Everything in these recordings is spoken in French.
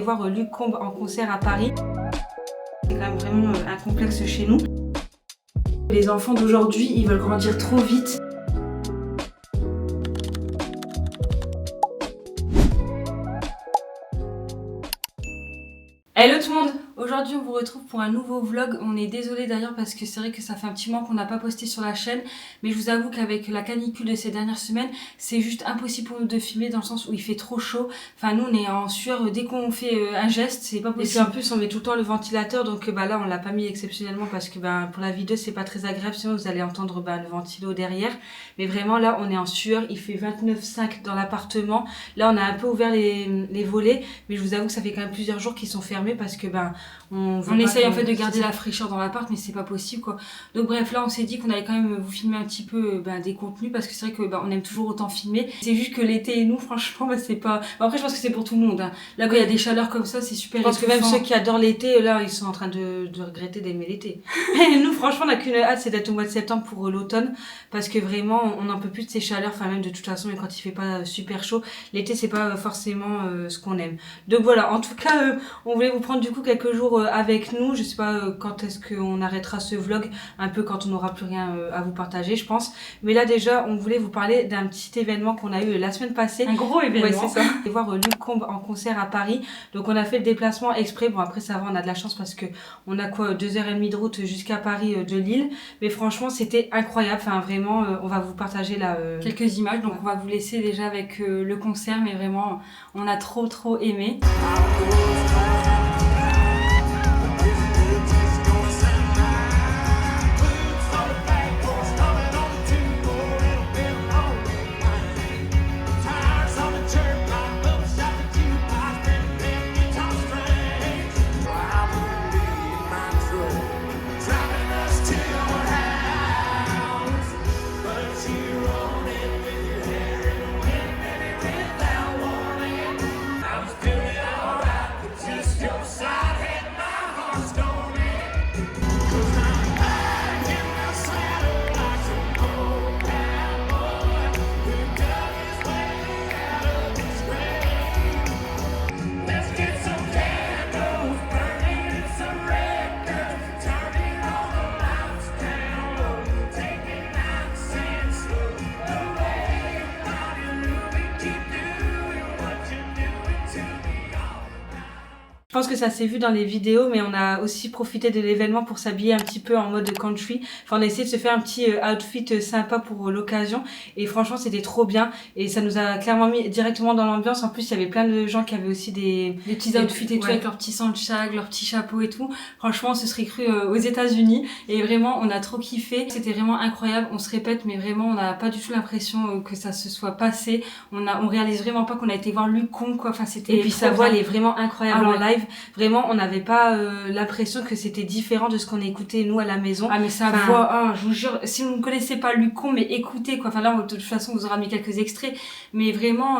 Voir Luc Combes en concert à Paris, c'est quand même vraiment un complexe chez nous. Les enfants d'aujourd'hui, ils veulent grandir trop vite. Hello tout le monde! Aujourd'hui on vous retrouve pour un nouveau vlog. On est désolé d'ailleurs parce que c'est vrai que ça fait un petit moment qu'on n'a pas posté sur la chaîne. Mais je vous avoue qu'avec la canicule de ces dernières semaines, c'est juste impossible pour nous de filmer dans le sens où il fait trop chaud. Enfin nous on est en sueur dès qu'on fait un geste, c'est pas possible. Et puis en plus on met tout le temps le ventilateur, donc là on l'a pas mis exceptionnellement parce que pour la vidéo c'est pas très agréable, sinon vous allez entendre le ventilo derrière. Mais vraiment là on est en sueur, il fait 29,5 dans l'appartement. Là on a un peu ouvert les volets, mais je vous avoue que ça fait quand même plusieurs jours qu'ils sont fermés parce que on essaye en fait de garder la fraîcheur dans l'appart, mais c'est pas possible quoi. Donc bref, là on s'est dit qu'on allait quand même vous filmer un petit peu des contenus parce que c'est vrai que on aime toujours autant filmer. C'est juste que l'été et nous franchement c'est pas. Après je pense que c'est pour tout le monde. Hein. Là quand il y a des chaleurs comme ça c'est super. Je pense que même ceux qui adorent l'été là ils sont en train de regretter d'aimer l'été. Nous franchement on a qu'une hâte, c'est d'être au mois de septembre pour l'automne parce que vraiment on n'en peut plus de ces chaleurs. Enfin même de toute façon, mais quand il fait pas super chaud, l'été c'est pas forcément ce qu'on aime. Donc voilà, en tout cas on voulait vous prendre du coup quelques jours avec nous. Je sais pas quand est-ce qu'on arrêtera ce vlog, un peu quand on n'aura plus rien à vous partager je pense. Mais là déjà on voulait vous parler d'un petit événement qu'on a eu la semaine passée. Un gros événement. Ouais, c'est ça. Et voir Luc Combes en concert à Paris. Donc on a fait le déplacement exprès. Bon après ça va, on a de la chance parce que on a 2h30 de route jusqu'à Paris de Lille. Mais franchement c'était incroyable. Enfin vraiment on va vous partager là quelques images. Donc on va vous laisser déjà avec le concert. Mais vraiment on a trop aimé. Je pense que ça s'est vu dans les vidéos, mais on a aussi profité de l'événement pour s'habiller un petit peu en mode country. Enfin, on a essayé de se faire un petit outfit sympa pour l'occasion. Et franchement, c'était trop bien. Et ça nous a clairement mis directement dans l'ambiance. En plus, il y avait plein de gens qui avaient aussi des petits outfits et tout, avec leurs petits sandshag, leurs petits chapeaux et tout. Franchement, on se serait cru aux États-Unis. Et vraiment, on a trop kiffé. C'était vraiment incroyable. On se répète, mais vraiment, on n'a pas du tout l'impression que ça se soit passé. On réalise vraiment pas qu'on a été voir Luc Combes, quoi. Enfin, c'était. Et puis sa voix, elle est vraiment incroyable en live. Vraiment on n'avait pas l'impression que c'était différent de ce qu'on écoutait nous à la maison. Ah mais sa voix, je vous jure, si vous ne connaissez pas Luc Combes, mais écoutez quoi. Enfin là de toute façon vous aura mis quelques extraits, mais vraiment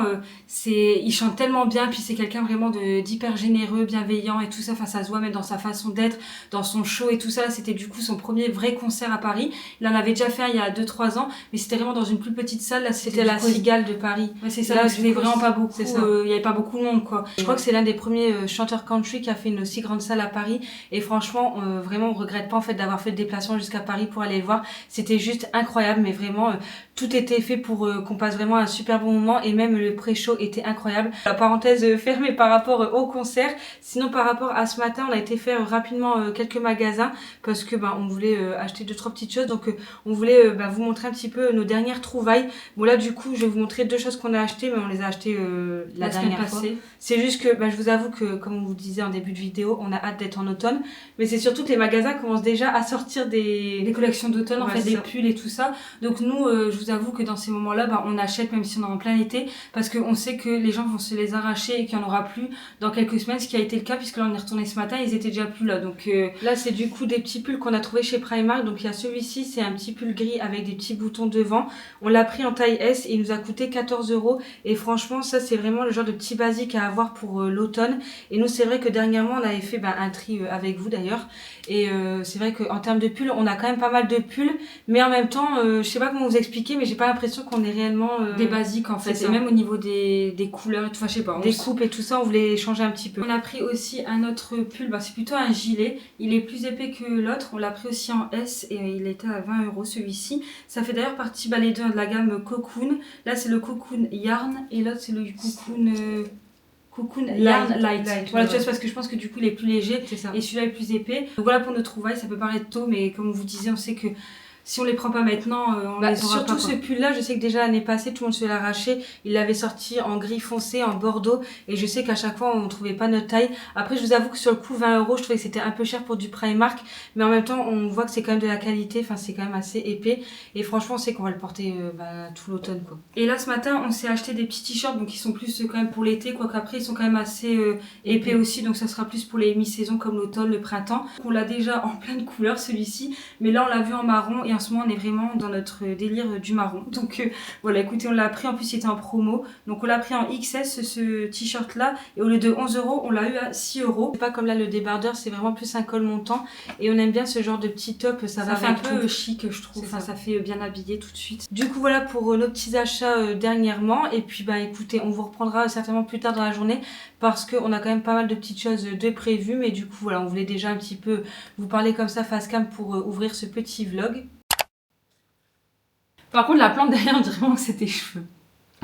il chante tellement bien, puis c'est quelqu'un vraiment d'hyper généreux, bienveillant et tout ça. Enfin ça se voit même dans sa façon d'être, dans son show et tout ça. C'était du coup son premier vrai concert à Paris. Il en avait déjà fait un il y a 2-3 ans, mais c'était vraiment dans une plus petite salle. Là c'était la Cigale de Paris. Ouais, c'est ça. Là c'était vraiment pas beaucoup, il y avait pas beaucoup de monde quoi. Je crois que c'est l'un des premiers chanteurs country qui a fait une aussi grande salle à Paris, et franchement vraiment on regrette pas en fait d'avoir fait le déplacement jusqu'à Paris pour aller le voir. C'était juste incroyable, mais vraiment tout était fait pour qu'on passe vraiment un super bon moment, et même le pré-show était incroyable. La parenthèse fermée par rapport au concert. Sinon par rapport à ce matin on a été faire rapidement quelques magasins parce que on voulait acheter 2-3 petites choses, donc on voulait vous montrer un petit peu nos dernières trouvailles. Bon là du coup je vais vous montrer 2 choses qu'on a achetées, mais on les a achetées la dernière fois. C'est juste que je vous avoue que comme on vous disait en début de vidéo, on a hâte d'être en automne, mais c'est surtout que les magasins commencent déjà à sortir des collections d'automne, en fait des pulls et tout ça. Donc nous je vous avoue que dans ces moments là on achète même si on est en plein été, parce qu'on sait que les gens vont se les arracher et qu'il n'y en aura plus dans quelques semaines, ce qui a été le cas puisque là on est retourné ce matin, ils étaient déjà plus là. Donc là c'est du coup des petits pulls qu'on a trouvé chez Primark. Donc il y a celui-ci, c'est un petit pull gris avec des petits boutons devant. On l'a pris en taille S et il nous a coûté 14 €, et franchement ça c'est vraiment le genre de petit basique à avoir pour l'automne. Et nous c'est vrai que dernièrement on avait fait un tri avec vous d'ailleurs, et c'est vrai qu'en termes de pulls on a quand même pas mal de pulls, mais en même temps je sais pas comment vous expliquer, mais j'ai pas l'impression qu'on est réellement des basiques en fait, et même au niveau des couleurs et tout, enfin je sais pas. Des coupes et tout ça, on voulait changer un petit peu. On a pris aussi un autre pull, c'est plutôt un gilet, il est plus épais que l'autre, on l'a pris aussi en S et il était à 20 € celui-ci. Ça fait d'ailleurs partie les deux de la gamme Cocoon. Là c'est le Cocoon Yarn et l'autre c'est le Cocoon Yarn Light. Voilà, tu vois, c'est parce que je pense que du coup il est plus léger et celui-là est plus épais. Donc voilà pour nos trouvailles, ça peut paraître tôt, mais comme on vous disait, on sait que si on les prend pas maintenant, on les aura surtout pas. Ce pull là, je sais que déjà l'année passée tout le monde se l'arrachait. Il l'avait sorti en gris foncé, en bordeaux, et je sais qu'à chaque fois on trouvait pas notre taille. Après je vous avoue que sur le coup 20 €, je trouvais que c'était un peu cher pour du Primark, mais en même temps on voit que c'est quand même de la qualité, enfin c'est quand même assez épais, et franchement on sait qu'on va le porter tout l'automne quoi. Et là ce matin on s'est acheté des petits t-shirts, donc ils sont plus quand même pour l'été, quoi qu'après ils sont quand même assez épais aussi, donc ça sera plus pour les mi-saisons comme l'automne, le printemps. On l'a déjà en plein de couleurs celui-ci, mais là on l'a vu en marron, et en ce moment on est vraiment dans notre délire du marron. Donc voilà, écoutez, on l'a pris, en plus il était en promo, donc on l'a pris en XS ce t-shirt là, et au lieu de 11 €, on l'a eu à 6 €. C'est pas comme là le débardeur, c'est vraiment plus un col montant, et on aime bien ce genre de petit top, ça va fait avec un peu tout. chic je trouve, ça fait bien habillé tout de suite. Du coup voilà pour nos petits achats dernièrement, et puis écoutez, on vous reprendra certainement plus tard dans la journée, parce qu'on a quand même pas mal de petites choses de prévues, mais du coup voilà, on voulait déjà un petit peu vous parler comme ça face cam pour ouvrir ce petit vlog. Par contre la plante derrière on dirait vraiment que c'est tes cheveux.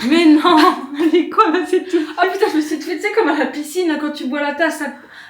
Mais non, elle est quoi là, c'est tout. Ah putain, je me suis fait, tu sais, comme à la piscine là, quand tu bois la tasse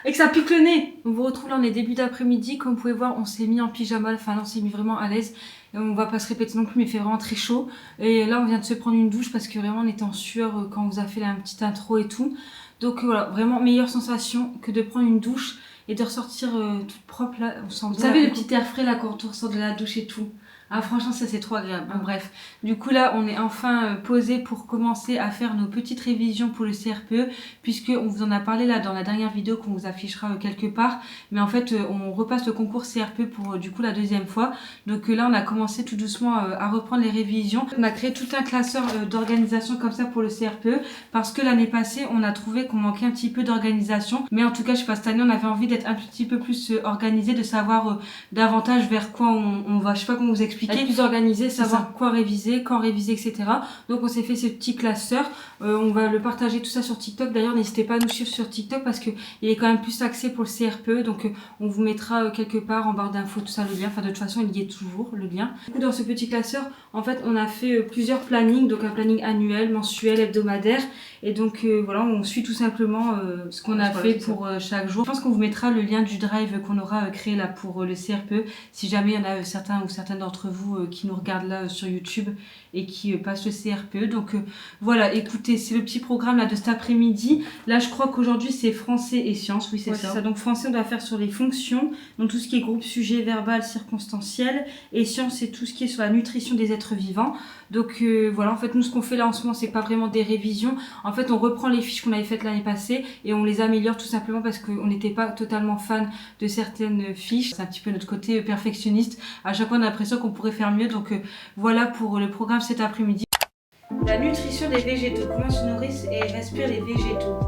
et que ça pique le nez. On vous retrouve là, on est début d'après-midi, comme vous pouvez voir on s'est mis en pyjama, enfin là on s'est mis vraiment à l'aise. Et on va pas se répéter non plus, mais il fait vraiment très chaud. Et là on vient de se prendre une douche parce que vraiment on était en sueur quand on vous a fait la petite intro et tout. Donc voilà, vraiment meilleure sensation que de prendre une douche et de ressortir toute propre là. On sent, vous savez, le petit air frais là quand on ressort de la douche et tout. Ah franchement ça c'est trop agréable. Bon, bref, du coup là on est enfin posé pour commencer à faire nos petites révisions pour le CRPE, puisque on vous en a parlé là dans la dernière vidéo qu'on vous affichera quelque part, mais en fait on repasse le concours CRPE pour du coup la deuxième fois. Donc là on a commencé tout doucement à reprendre les révisions. On a créé tout un classeur d'organisation comme ça pour le CRPE, parce que l'année passée on a trouvé qu'on manquait un petit peu d'organisation, mais en tout cas je sais pas, cette année on avait envie d'être un petit peu plus organisé, de savoir davantage vers quoi on va, je sais pas comment vous expliquer. Être plus organisé, savoir quoi réviser, quand réviser, etc. Donc on s'est fait ce petit classeur, on va le partager tout ça sur TikTok. D'ailleurs n'hésitez pas à nous suivre sur TikTok parce que il est quand même plus axé pour le CRPE, donc on vous mettra quelque part en barre d'infos tout ça, le lien, enfin de toute façon il y est toujours le lien. Du coup dans ce petit classeur en fait on a fait plusieurs plannings, donc un planning annuel, mensuel, hebdomadaire, et donc voilà, on suit tout simplement ce qu'on a fait pour chaque jour. Je pense qu'on vous mettra le lien du drive qu'on aura créé là pour le CRPE, si jamais il y en a certains ou certaines d'entre vous qui nous regardent là sur YouTube et qui passent le CRPE. Donc voilà, écoutez, c'est le petit programme là de cet après-midi. Là je crois qu'aujourd'hui c'est français et sciences, oui c'est ça. Donc français on doit faire sur les fonctions, donc tout ce qui est groupe, sujet, verbal, circonstanciel, et sciences c'est tout ce qui est sur la nutrition des êtres vivants. Donc voilà, en fait nous ce qu'on fait là en ce moment c'est pas vraiment des révisions, en fait on reprend les fiches qu'on avait faites l'année passée et on les améliore tout simplement parce qu'on n'était pas totalement fan de certaines fiches. C'est un petit peu notre côté perfectionniste, à chaque fois on a l'impression qu'on pourrait faire mieux. Donc voilà pour le programme cet après-midi. La nutrition des végétaux, comment se nourrissent et respirent les végétaux.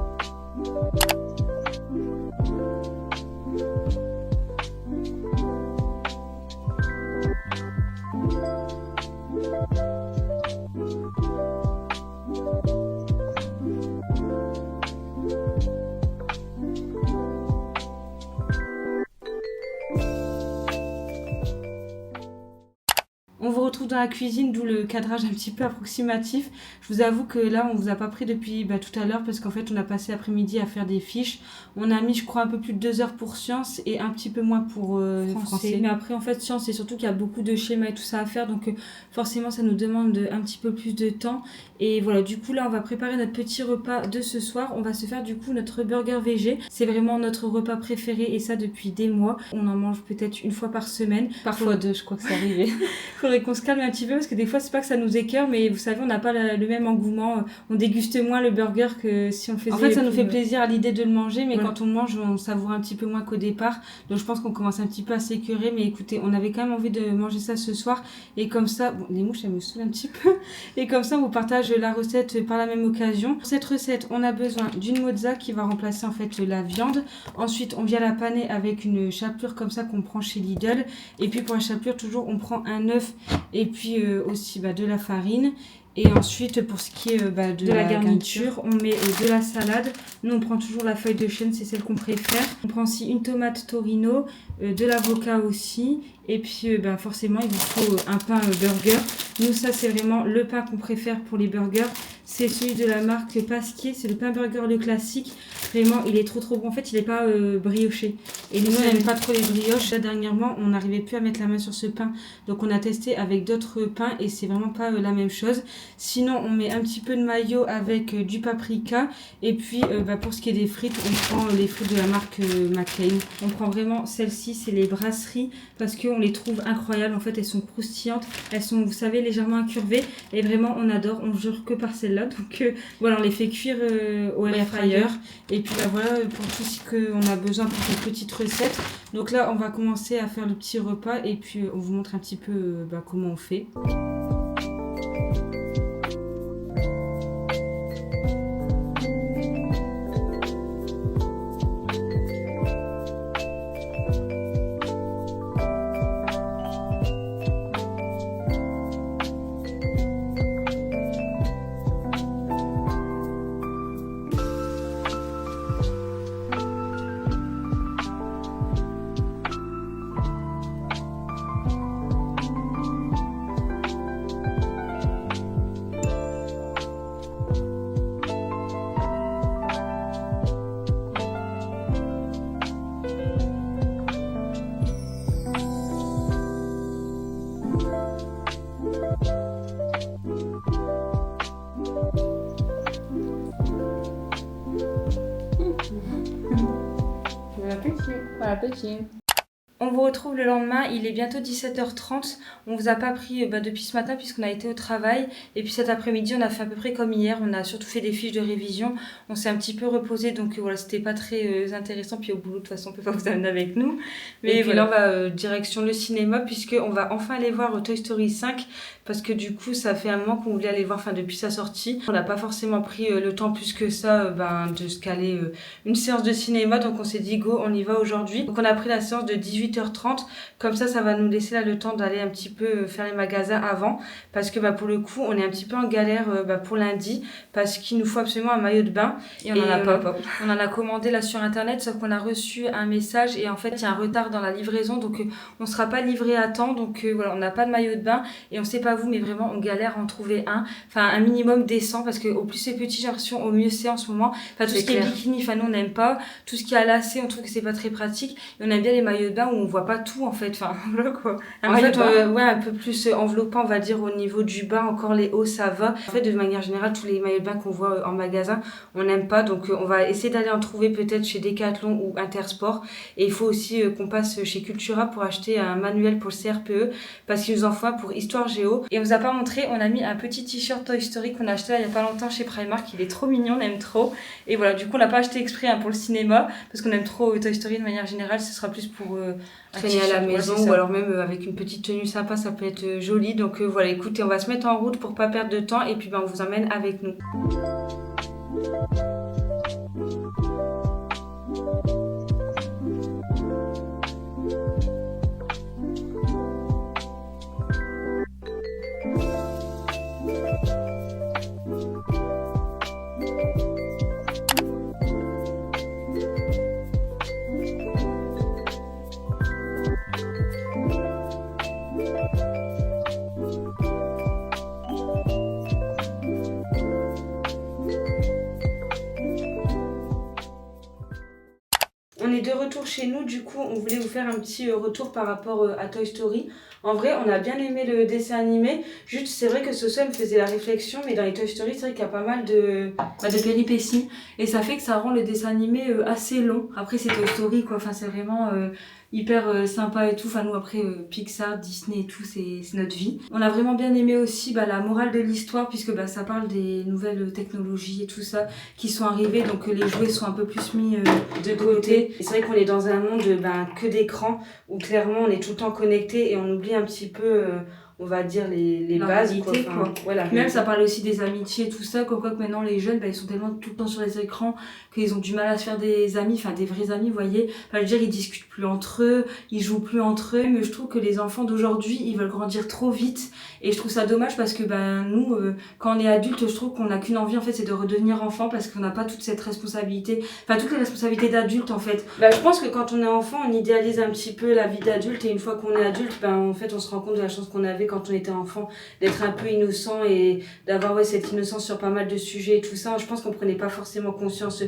On vous retrouve dans la cuisine, d'où le cadrage un petit peu approximatif. Je vous avoue que là, on vous a pas pris depuis tout à l'heure parce qu'en fait, on a passé l'après-midi à faire des fiches. On a mis, je crois, un peu plus de 2 heures pour sciences et un petit peu moins pour français. Mais après, en fait, sciences, c'est surtout qu'il y a beaucoup de schémas et tout ça à faire. Donc, forcément, ça nous demande un petit peu plus de temps. Et voilà, du coup, là, on va préparer notre petit repas de ce soir. On va se faire, du coup, notre burger végé. C'est vraiment notre repas préféré et ça depuis des mois. On en mange peut-être une fois par semaine. Parfois deux, je crois que c'est arrivé. Faudrait qu'on se calme un petit peu parce que des fois c'est pas que ça nous écœure, mais vous savez on n'a pas le même engouement, on déguste moins le burger que si on le faisait. En fait ça nous fait plaisir à l'idée de le manger, mais quand on mange on savoure un petit peu moins qu'au départ, donc je pense qu'on commence un petit peu à s'écœurer. Mais écoutez, on avait quand même envie de manger ça ce soir, et comme ça, bon les mouches elles me saoulent un petit peu, et comme ça on vous partage la recette par la même occasion. Pour cette recette on a besoin d'une mozza qui va remplacer en fait la viande. Ensuite on vient la paner avec une chapelure comme ça qu'on prend chez Lidl, et puis pour la chapelure toujours on prend un œuf et puis aussi de la farine. Et ensuite, pour ce qui est de la garniture, on met de la salade. Nous, on prend toujours la feuille de chêne, c'est celle qu'on préfère. On prend aussi une tomate Torino, de l'avocat aussi. Et puis, forcément, il vous faut un pain burger. Nous, ça, c'est vraiment le pain qu'on préfère pour les burgers. C'est celui de la marque Pasquier. C'est le pain burger le classique. Vraiment, il est trop bon. En fait, il n'est pas brioché. Et nous, on n'aime pas trop les brioches. Là, dernièrement, on n'arrivait plus à mettre la main sur ce pain. Donc, on a testé avec d'autres pains et c'est vraiment pas la même chose. Sinon, on met un petit peu de mayo avec du paprika. Et puis, pour ce qui est des frites, on prend les frites de la marque McCain. On prend vraiment celle-ci, c'est les brasseries, parce qu'on les trouve incroyables. En fait, elles sont croustillantes. Elles sont, vous savez, légèrement incurvées. Et vraiment, on adore. On jure que par celle-là. Donc, voilà, on les fait cuire au air fryer. Et puis, voilà, pour tout ce qu'on a besoin pour cette petite recette. Donc là, on va commencer à faire le petit repas. Et puis, on vous montre un petit peu comment on fait. Bon appétit. On vous retrouve le lendemain, il est bientôt 17h30. On vous a pas pris depuis ce matin puisqu'on a été au travail. Et puis cet après-midi, on a fait à peu près comme hier. On a surtout fait des fiches de révision. On s'est un petit peu reposé, donc voilà, c'était pas très intéressant. Puis au boulot, de toute façon, on peut pas vous amener avec nous. Mais et puis voilà, là, on va direction le cinéma puisqu'on va enfin aller voir Toy Story 5. Parce que du coup, ça fait un moment qu'on voulait aller voir, depuis sa sortie. On n'a pas forcément pris le temps plus que ça de se caler une séance de cinéma. Donc on s'est dit, go, on y va aujourd'hui. Donc on a pris la séance de 18h30. Comme ça va nous laisser là le temps d'aller un petit peu faire les magasins avant. Parce que pour le coup, on est un petit peu en galère pour lundi. Parce qu'il nous faut absolument un maillot de bain. Et on n'en a pas. On en a commandé là sur internet, sauf qu'on a reçu un message. Et en fait, il y a un retard dans la livraison. Donc on ne sera pas livré à temps. Donc voilà, on n'a pas de maillot de bain. Et on sait pas vous, mais vraiment on galère à en trouver un minimum décent, parce que au plus c'est petit, j'ai l'impression, au mieux c'est en ce moment. Tout ce qui est bikini, nous on n'aime pas. Tout ce qui est à lacets, on trouve que c'est pas très pratique. Et on aime bien les maillots de bain où on voit pas tout en fait. Voilà quoi. Un peu plus enveloppant, on va dire, au niveau du bas. Encore les hauts, ça va. En fait, de manière générale, tous les maillots de bain qu'on voit en magasin, on n'aime pas. Donc on va essayer d'aller en trouver peut-être chez Decathlon ou Intersport. Et il faut aussi qu'on passe chez Cultura pour acheter un manuel pour le CRPE, parce qu'il nous en faut un pour Histoire Géo. Et on vous a pas montré, on a mis un petit t-shirt Toy Story qu'on a acheté là, il y a pas longtemps chez Primark. Il est trop mignon, on aime trop. Et voilà, du coup on l'a pas acheté exprès pour le cinéma, parce qu'on aime trop Toy Story de manière générale. Ce sera plus pour traîner à la maison, ou alors même avec une petite tenue sympa, ça peut être joli. Donc voilà, écoutez, on va se mettre en route pour pas perdre de temps, et puis on vous emmène avec nous. On est de retour chez nous, du coup on voulait vous faire un petit retour par rapport à Toy Story. En vrai, on a bien aimé le dessin animé. Juste, c'est vrai que ce soir, me faisait la réflexion, mais dans les Toy Story, c'est vrai qu'il y a pas mal de péripéties. Et ça fait que ça rend le dessin animé assez long. Après, c'est Toy Story, quoi. Enfin, c'est vraiment hyper sympa et tout. Enfin, nous, après, Pixar, Disney et tout, c'est notre vie. On a vraiment bien aimé aussi la morale de l'histoire, puisque ça parle des nouvelles technologies et tout ça qui sont arrivées. Donc, les jouets sont un peu plus mis de côté. Et c'est vrai qu'on est dans un monde que d'écran, où clairement, on est tout le temps connecté et on oublie un petit peu on va dire les bases, réalité, quoi. quoi. Voilà, Même ça parlait aussi des amitiés, tout ça, comme quoi que maintenant les jeunes, ils sont tellement tout le temps sur les écrans qu'ils ont du mal à se faire des amis, enfin des vrais amis, vous voyez. Enfin, je veux dire, ils discutent plus entre eux, ils jouent plus entre eux, mais je trouve que les enfants d'aujourd'hui, ils veulent grandir trop vite, et je trouve ça dommage parce que nous, quand on est adulte, je trouve qu'on n'a qu'une envie en fait, c'est de redevenir enfant parce qu'on n'a pas toute cette responsabilité, enfin toutes les responsabilités d'adulte en fait. Je pense que quand on est enfant, on idéalise un petit peu la vie d'adulte, et une fois qu'on est adulte, en fait, on se rend compte de la chance qu'on avait quand on était enfant, d'être un peu innocent et d'avoir cette innocence sur pas mal de sujets et tout ça. Je pense qu'on prenait pas forcément conscience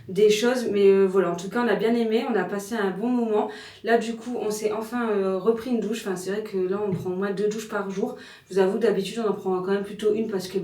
des choses, mais voilà, en tout cas on a bien aimé, on a passé un bon moment. Là du coup on s'est enfin repris une douche, c'est vrai que là on prend au moins 2 douches par jour. Je vous avoue, d'habitude on en prend quand même plutôt une parce que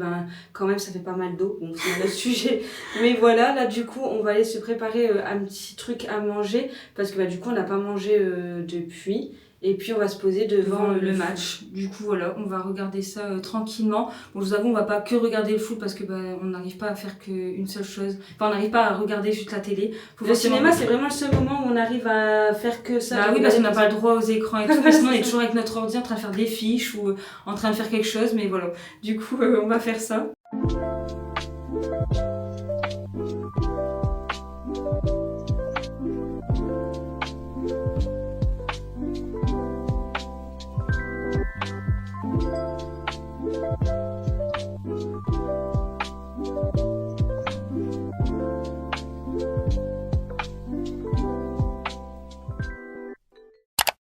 quand même ça fait pas mal d'eau, bon c'est un autre sujet, mais voilà, là du coup on va aller se préparer un petit truc à manger parce que du coup on n'a pas mangé depuis. Et puis on va se poser devant le match. Du coup voilà, on va regarder ça tranquillement. Bon, je vous avoue, on va pas que regarder le foot parce que on n'arrive pas à faire qu'une seule chose. Enfin, on n'arrive pas à regarder juste la télé. Le cinéma, c'est vraiment le seul moment où on arrive à faire que ça. Oui, parce qu'on n'a pas le droit aux écrans et tout. Mais sinon, on est toujours avec notre ordi en train de faire des fiches ou en train de faire quelque chose. Mais voilà, du coup, on va faire ça.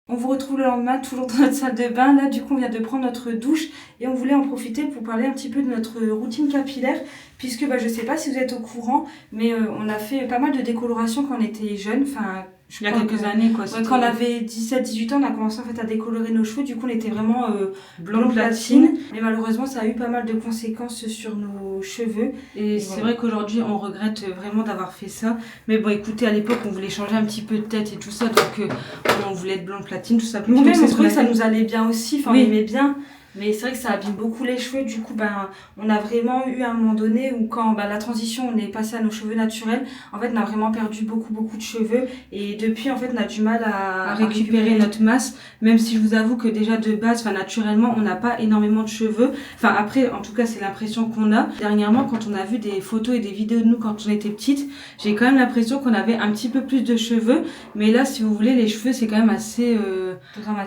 On vous retrouve le lendemain, toujours dans notre salle de bain. Là, du coup, on vient de prendre notre douche et on voulait en profiter pour parler un petit peu de notre routine capillaire. Puisque je sais pas si vous êtes au courant, mais on a fait pas mal de décoloration quand on était jeune. Enfin, il y a quelques années, quoi. Quand on avait 17-18 ans, on a commencé en fait à décolorer nos cheveux. Du coup, on était vraiment blond platine. Mais malheureusement, ça a eu pas mal de conséquences sur nos cheveux. Et c'est vrai qu'aujourd'hui, on regrette vraiment d'avoir fait ça. Mais bon, écoutez, à l'époque, on voulait changer un petit peu de tête et tout ça. Donc, on voulait être blond platine, tout simplement. Même, on trouvait que ça nous allait bien aussi. Enfin, on aimait bien. Mais c'est vrai que ça abîme beaucoup les cheveux. Du coup, on a vraiment eu un moment donné où quand la transition, on est passé à nos cheveux naturels, en fait, on a vraiment perdu beaucoup de cheveux. Et depuis, en fait, on a du mal à récupérer notre masse. Même si je vous avoue que déjà de base, naturellement, on n'a pas énormément de cheveux. Enfin, après, en tout cas, c'est l'impression qu'on a. Dernièrement, quand on a vu des photos et des vidéos de nous quand on était petite, j'ai quand même l'impression qu'on avait un petit peu plus de cheveux. Mais là, si vous voulez, les cheveux, c'est quand même assez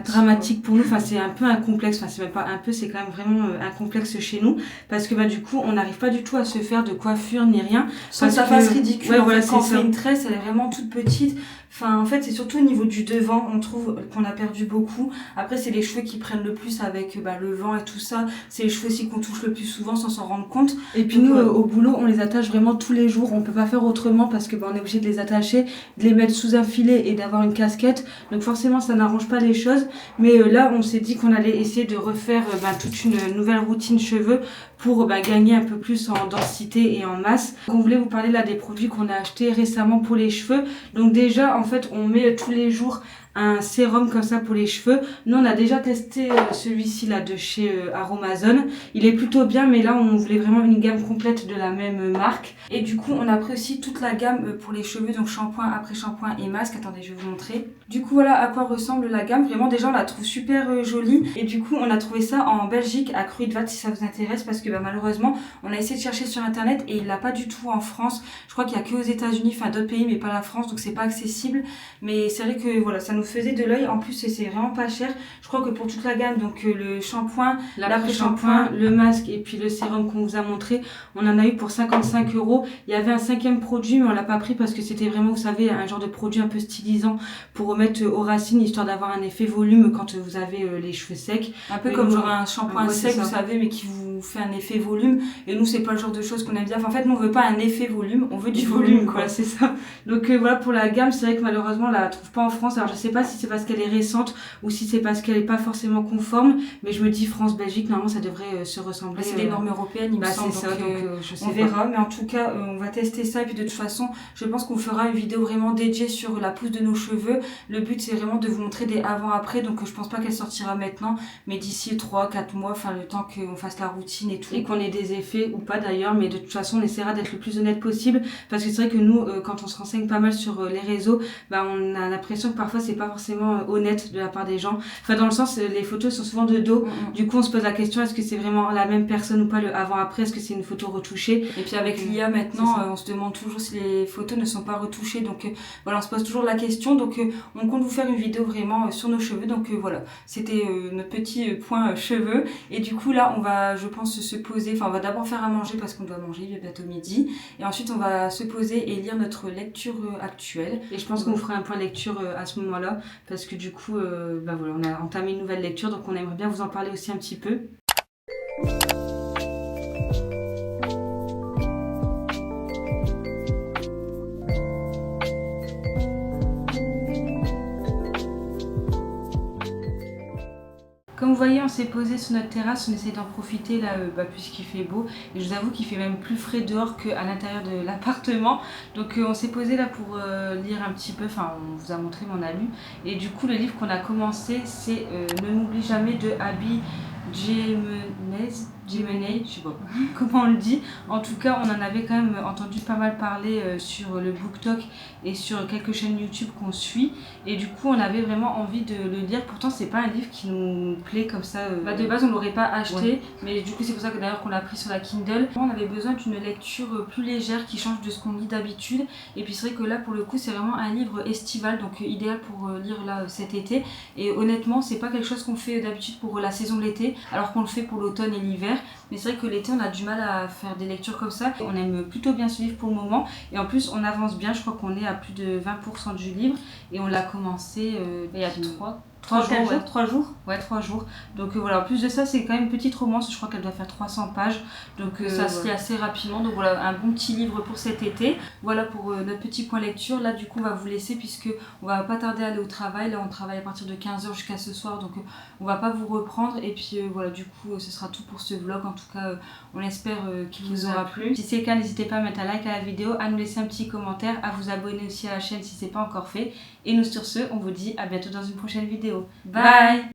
dramatique pour nous. Enfin, c'est un peu un complexe. Enfin, c'est même pas un peu, c'est quand même vraiment un complexe chez nous parce que du coup on n'arrive pas du tout à se faire de coiffure ni rien sans que ça fasse ridicule. Ouais, voilà, quand on fait une tresse, elle est vraiment toute petite. Enfin, en fait, c'est surtout au niveau du devant, on trouve qu'on a perdu beaucoup. Après, c'est les cheveux qui prennent le plus avec le vent et tout ça. C'est les cheveux aussi qu'on touche le plus souvent sans s'en rendre compte. Et puis nous, au boulot, on les attache vraiment tous les jours. On peut pas faire autrement parce que on est obligé de les attacher, de les mettre sous un filet et d'avoir une casquette. Donc forcément, ça n'arrange pas les choses. Mais là, on s'est dit qu'on allait essayer de refaire toute une nouvelle routine cheveux pour gagner un peu plus en densité et en masse. Donc, on voulait vous parler là des produits qu'on a achetés récemment pour les cheveux. Donc déjà, en fait, on met tous les jours un sérum comme ça pour les cheveux. Nous, on a déjà testé celui-ci là de chez Aromazone. Il est plutôt bien, mais là, on voulait vraiment une gamme complète de la même marque. Et du coup, on a pris aussi toute la gamme pour les cheveux, donc shampoing, après-shampoing et masque. Attendez, je vais vous montrer. Du coup, voilà à quoi ressemble la gamme. Vraiment, déjà, on la trouve super jolie. Et du coup, on a trouvé ça en Belgique, à Kruidvat, si ça vous intéresse, parce que malheureusement, on a essayé de chercher sur Internet et il l'a pas du tout en France. Je crois qu'il y a que aux États-Unis, enfin d'autres pays, mais pas la France, donc c'est pas accessible. Mais c'est vrai que voilà, ça nous faisait de l'œil. En plus, c'est vraiment pas cher. Je crois que pour toute la gamme, donc le shampoing, l'après-shampoing, le masque et puis le sérum qu'on vous a montré, on en a eu pour 55 €. Il y avait un 5e produit, mais on l'a pas pris parce que c'était vraiment, vous savez, un genre de produit un peu stylisant pour remettre aux racines, histoire d'avoir un effet volume quand vous avez les cheveux secs. Un peu comme genre un shampoing sec, vous savez, mais qui vous fait un effet volume. Et nous, c'est pas le genre de choses qu'on aime bien. Enfin, en fait, nous, on veut pas un effet volume, on veut du volume, quoi. C'est ça. Donc voilà pour la gamme. C'est vrai que malheureusement, on la trouve pas en France. Alors, je sais pas si c'est parce qu'elle est récente ou si c'est parce qu'elle est pas forcément conforme. Mais je me dis France-Belgique, normalement, ça devrait se ressembler. C'est les normes européennes, il me semble. C'est ça. Donc, je sais on verra. Mais en tout cas, on va tester ça. Et puis, de toute façon, je pense qu'on fera une vidéo vraiment dédiée sur la pousse de nos cheveux. Le but, c'est vraiment de vous montrer des avant-après. Donc, je pense pas qu'elle sortira maintenant, mais d'ici 3-4 mois, enfin, le temps qu'on fasse la routine et tout. Et qu'on ait des effets ou pas d'ailleurs, mais de toute façon on essaiera d'être le plus honnête possible, parce que c'est vrai que nous, quand on se renseigne pas mal sur les réseaux, on a l'impression que parfois c'est pas forcément honnête de la part des gens. Enfin dans le sens, les photos sont souvent de dos, du coup on se pose la question, est-ce que c'est vraiment la même personne ou pas le avant-après, est-ce que c'est une photo retouchée? Et puis avec l'IA maintenant, on se demande toujours si les photos ne sont pas retouchées, donc voilà, on se pose toujours la question, donc on compte vous faire une vidéo vraiment sur nos cheveux, donc voilà, c'était notre petit point cheveux. Et du coup là on va, je pense, se poser, enfin on va d'abord faire à manger parce qu'on doit manger, il est bientôt midi, et ensuite on va se poser et lire notre lecture actuelle. Et je pense qu'on fera un point lecture à ce moment-là, parce que du coup voilà, on a entamé une nouvelle lecture, donc on aimerait bien vous en parler aussi un petit peu. Comme vous voyez, on s'est posé sur notre terrasse, on essaie d'en profiter là, puisqu'il fait beau. Et je vous avoue qu'il fait même plus frais dehors qu'à l'intérieur de l'appartement. Donc on s'est posé là pour lire un petit peu, enfin on vous a montré, mais on a lu. Et du coup le livre qu'on a commencé, c'est Ne m'oublie jamais de Abby Jimenez, je sais pas comment on le dit. En tout cas, on en avait quand même entendu pas mal parler sur le BookTok et sur quelques chaînes YouTube qu'on suit. Et du coup, on avait vraiment envie de le lire. Pourtant, c'est pas un livre qui nous plaît comme ça. De base, on l'aurait pas acheté, mais du coup, c'est pour ça que d'ailleurs qu'on l'a pris sur la Kindle. On avait besoin d'une lecture plus légère qui change de ce qu'on lit d'habitude. Et puis c'est vrai que là, pour le coup, c'est vraiment un livre estival, donc idéal pour lire là cet été. Et honnêtement, c'est pas quelque chose qu'on fait d'habitude pour la saison de l'été, alors qu'on le fait pour l'automne et l'hiver. Mais c'est vrai que l'été on a du mal à faire des lectures comme ça. On aime plutôt bien ce livre pour le moment, et en plus on avance bien, je crois qu'on est à plus de 20% du livre, et on l'a commencé il y a 3 jours. Ouais, 3 jours. Donc voilà, en plus de ça, c'est quand même une petite romance, je crois qu'elle doit faire 300 pages. Donc ça se lit assez rapidement. Donc voilà, un bon petit livre pour cet été. Voilà pour notre petit point lecture. Là, du coup, on va vous laisser puisque on va pas tarder à aller au travail. Là, on travaille à partir de 15h jusqu'à ce soir. Donc on va pas vous reprendre. Et puis voilà, du coup, ce sera tout pour ce vlog. En tout cas, on espère qu'il vous aura plu. Si c'est le cas, n'hésitez pas à mettre un like à la vidéo, à nous laisser un petit commentaire, à vous abonner aussi à la chaîne si c'est pas encore fait. Et nous, sur ce, on vous dit à bientôt dans une prochaine vidéo. Bye!